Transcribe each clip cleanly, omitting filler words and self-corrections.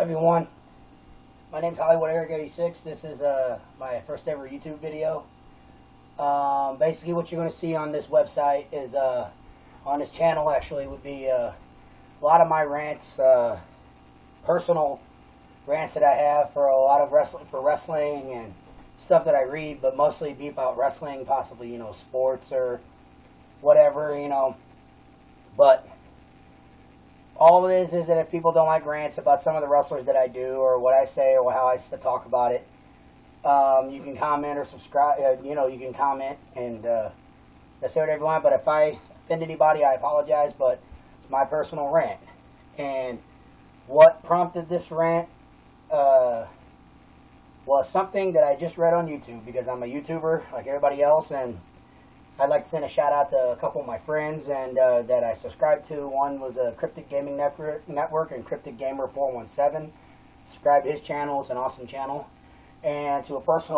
everyone, my name's Hollywood Eric 86. This is my first ever YouTube video. Basically what you're going to see on this website is, on this channel actually, would be a lot of my rants, personal rants that I have for a lot of wrestling and stuff that I read, but mostly be about wrestling, possibly, sports or whatever, but all it is that if people don't like rants about some of the wrestlers that I do or what I say or how I talk about it, you can comment or subscribe, you can comment and say whatever you want, but if I offend anybody, I apologize, but it's my personal rant. And what prompted this rant was something that I just read on YouTube, because I'm a YouTuber like everybody else, and I'd like to send a shout out to a couple of my friends and that I subscribe to. One was a Cryptic Gaming Network and Cryptic Gamer 417. Subscribe to his channel; it's an awesome channel. And to a person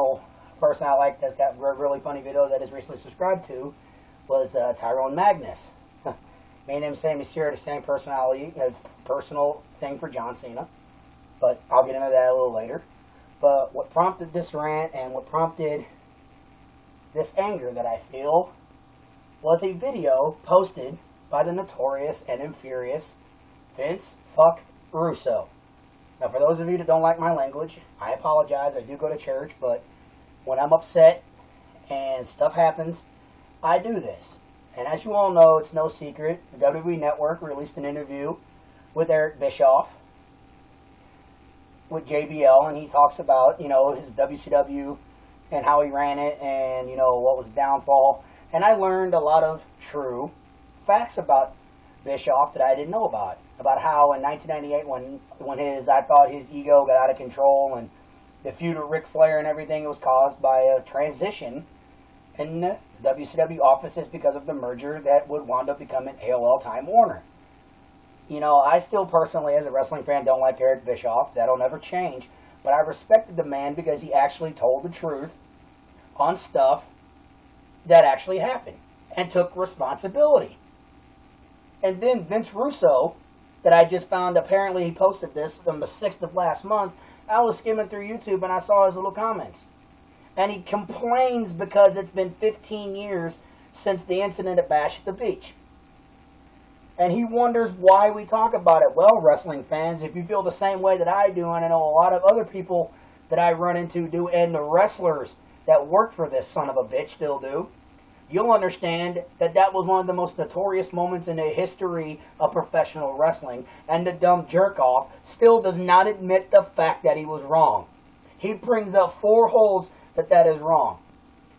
I like that's got really funny videos that is recently subscribed to was Tyrone Magnus. Me and him same share the same personality, personal thing for John Cena, but I'll get into that a little later. But what prompted this rant and what prompted this anger that I feel was a video posted by the notorious and infurious Vince Fuck Russo. Now, for those of you that don't like my language, I apologize. I do go to church, but when I'm upset and stuff happens, I do this. And as you all know, it's no secret, the WWE Network released an interview with Eric Bischoff, with JBL, and he talks about, his WCW and how he ran it, and, what was the downfall. And I learned a lot of true facts about Bischoff that I didn't know about how in 1998, when I thought his ego got out of control, and the feud with Ric Flair and everything, it was caused by a transition in the WCW offices because of the merger that would wind up becoming AOL Time Warner. I still personally, as a wrestling fan, don't like Eric Bischoff. That'll never change. But I respected the man because he actually told the truth on stuff that actually happened and took responsibility. And then Vince Russo, that I just found, apparently he posted this on the 6th of last month. I was skimming through YouTube and I saw his little comments. And he complains because it's been 15 years since the incident at Bash at the Beach. And he wonders why we talk about it. Well, wrestling fans, if you feel the same way that I do, and I know a lot of other people that I run into do, and the wrestlers that work for this son of a bitch still do, you'll understand that that was one of the most notorious moments in the history of professional wrestling, and the dumb jerk-off still does not admit the fact that he was wrong. He brings up 4 holes that is wrong.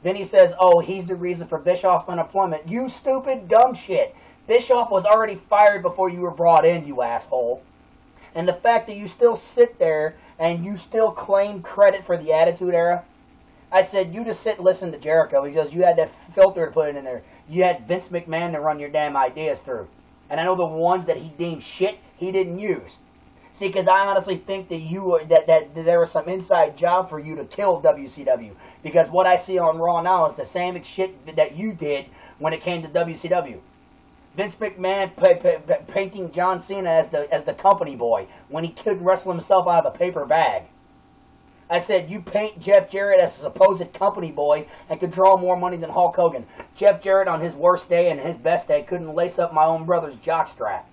Then he says, oh, he's the reason for Bischoff's unemployment. You stupid, dumb shit. Bischoff was already fired before you were brought in, you asshole. And the fact that you still sit there and you still claim credit for the Attitude Era, I said, you just sit and listen to Jericho because you had that filter to put it in there. You had Vince McMahon to run your damn ideas through. And I know the ones that he deemed shit, he didn't use. See, because I honestly think that that there was some inside job for you to kill WCW. Because what I see on Raw now is the same shit that you did when it came to WCW. Vince McMahon painting John Cena as the company boy when he couldn't wrestle himself out of a paper bag. I said, you paint Jeff Jarrett as a supposed company boy and could draw more money than Hulk Hogan. Jeff Jarrett on his worst day and his best day couldn't lace up my own brother's jockstrap.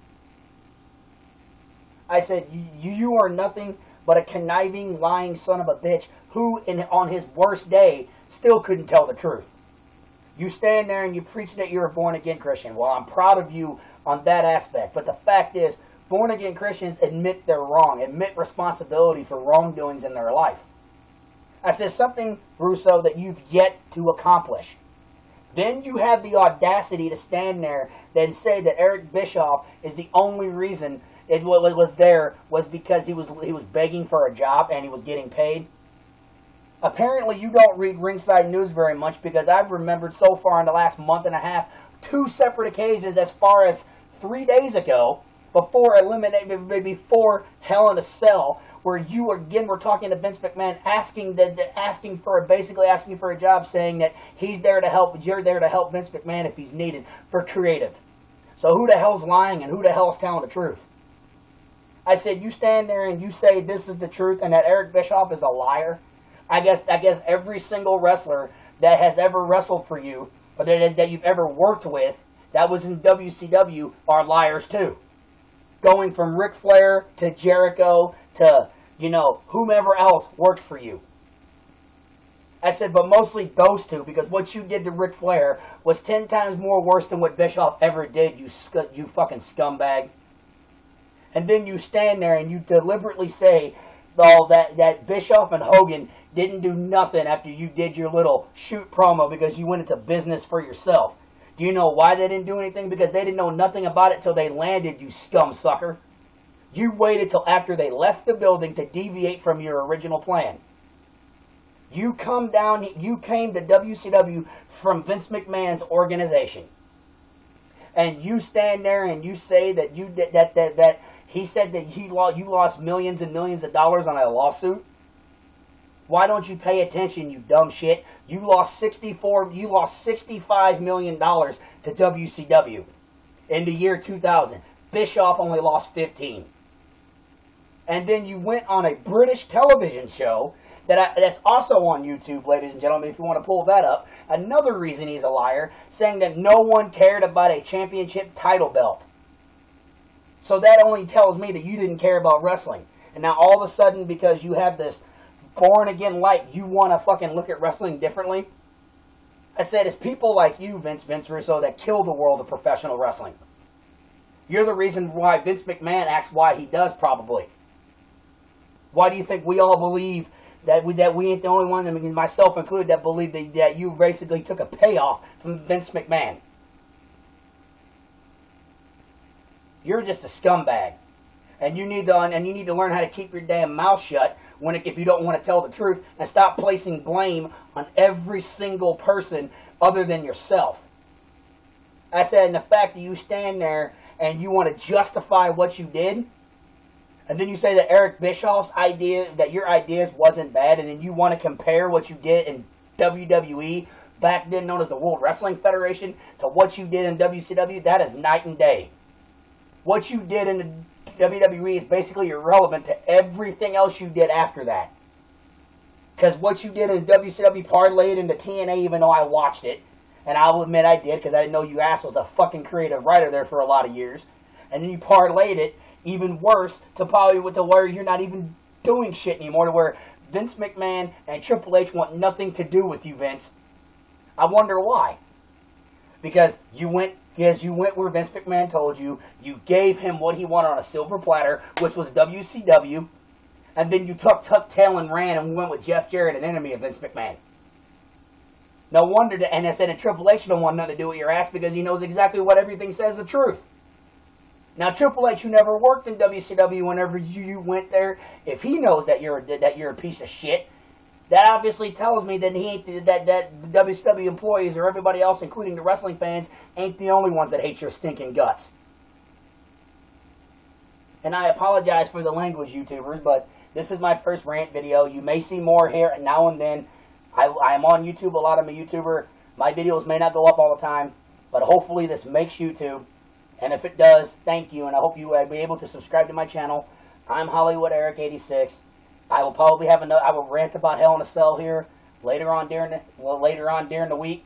I said, you are nothing but a conniving, lying son of a bitch who, on his worst day, still couldn't tell the truth. You stand there and you preach that you're a born-again Christian. Well, I'm proud of you on that aspect. But the fact is, born-again Christians admit they're wrong, admit responsibility for wrongdoings in their life. I said something, Russo, that you've yet to accomplish. Then you have the audacity to stand there and say that Eric Bischoff is the only reason it was there was because he was begging for a job and he was getting paid. Apparently, you don't read Ringside News very much, because I've remembered so far in the last month and a half 2 separate occasions, as far as 3 days ago, before Hell in a Cell, where you again were talking to Vince McMahon, basically asking for a job, saying that he's there to help, you're there to help Vince McMahon if he's needed for creative. So who the hell's lying and who the hell's telling the truth? I said, you stand there and you say this is the truth and that Eric Bischoff is a liar. I guess every single wrestler that has ever wrestled for you, or that you've ever worked with, that was in WCW, are liars too. Going from Ric Flair to Jericho to, whomever else worked for you. I said, but mostly those two, because what you did to Ric Flair was 10 times more worse than what Bischoff ever did, you fucking scumbag. And then you stand there and you deliberately say, that Bischoff and Hogan didn't do nothing after you did your little shoot promo because you went into business for yourself. Do you know why they didn't do anything? Because they didn't know nothing about it till they landed, you scum sucker. You waited till after they left the building to deviate from your original plan. You came to WCW from Vince McMahon's organization. And you stand there and you say that that he said that you lost millions and millions of dollars on a lawsuit. Why don't you pay attention, you dumb shit? You lost $65 million to WCW in the year 2000. Bischoff only lost 15. And then you went on a British television show that's also on YouTube, ladies and gentlemen, if you want to pull that up. Another reason he's a liar, saying that no one cared about a championship title belt. So that only tells me that you didn't care about wrestling. And now all of a sudden, because you have this born-again light, you want to fucking look at wrestling differently? I said, it's people like you, Vince Russo, that kill the world of professional wrestling. You're the reason why Vince McMahon acts why he does, probably. Why do you think we all believe that we ain't the only one, I mean, myself included, that believe that you basically took a payoff from Vince McMahon? You're just a scumbag. And you need to learn how to keep your damn mouth shut if you don't want to tell the truth, and stop placing blame on every single person other than yourself. I said, and the fact that you stand there and you want to justify what you did, and then you say that Eric Bischoff's idea, that your ideas wasn't bad, and then you want to compare what you did in WWE, back then known as the World Wrestling Federation, to what you did in WCW, that is night and day. What you did in the WWE is basically irrelevant to everything else you did after that. Because what you did in WCW parlayed into TNA, even though I watched it, and I'll admit I did, because I didn't know you ass was a fucking creative writer there for a lot of years, and then you parlayed it even worse to where you're not even doing shit anymore, to where Vince McMahon and Triple H want nothing to do with you, Vince. I wonder why. Because you went where Vince McMahon told you, you gave him what he wanted on a silver platter, which was WCW, and then you tucked tail and ran and went with Jeff Jarrett, an enemy of Vince McMahon. No wonder that, and I said, and Triple H don't want nothing to do with your ass because he knows exactly what everything says the truth. Now, Triple H, who never worked in WCW, whenever you went there, if he knows that you're a piece of shit, that obviously tells me that that the WCW employees or everybody else, including the wrestling fans, ain't the only ones that hate your stinking guts. And I apologize for the language, YouTubers, but this is my first rant video. You may see more here now and then. I'm on YouTube a lot. I'm a YouTuber. My videos may not go up all the time, but hopefully this makes YouTube. And if it does, thank you, and I hope you will be able to subscribe to my channel. I'm Hollywood Eric 86. I will probably have I will rant about Hell in a Cell here later on during the week,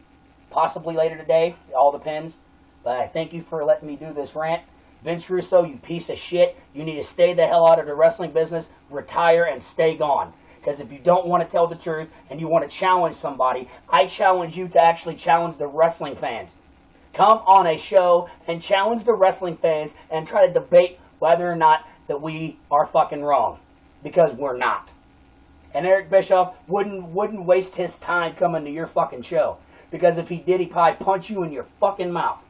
possibly later today. It all depends. But I thank you for letting me do this rant. Vince Russo, you piece of shit. You need to stay the hell out of the wrestling business, retire, and stay gone. Because if you don't want to tell the truth and you want to challenge somebody, I challenge you to actually challenge the wrestling fans. Come on a show and challenge the wrestling fans and try to debate whether or not that we are fucking wrong. Because we're not. And Eric Bischoff wouldn't waste his time coming to your fucking show. Because if he did, he'd probably punch you in your fucking mouth.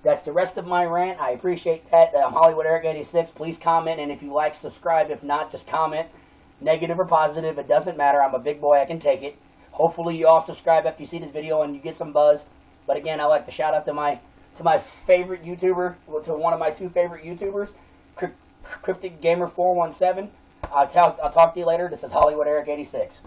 That's the rest of my rant. I appreciate that. I'm Hollywood Eric 86. Please comment, and if you like, subscribe. If not, just comment. Negative or positive, it doesn't matter. I'm a big boy. I can take it. Hopefully you all subscribe after you see this video and you get some buzz. But again, I like to shout out to my favorite YouTuber, to one of my two favorite YouTubers, Cryptic Gamer 417. I'll talk to you later. This is Hollywood Eric 86.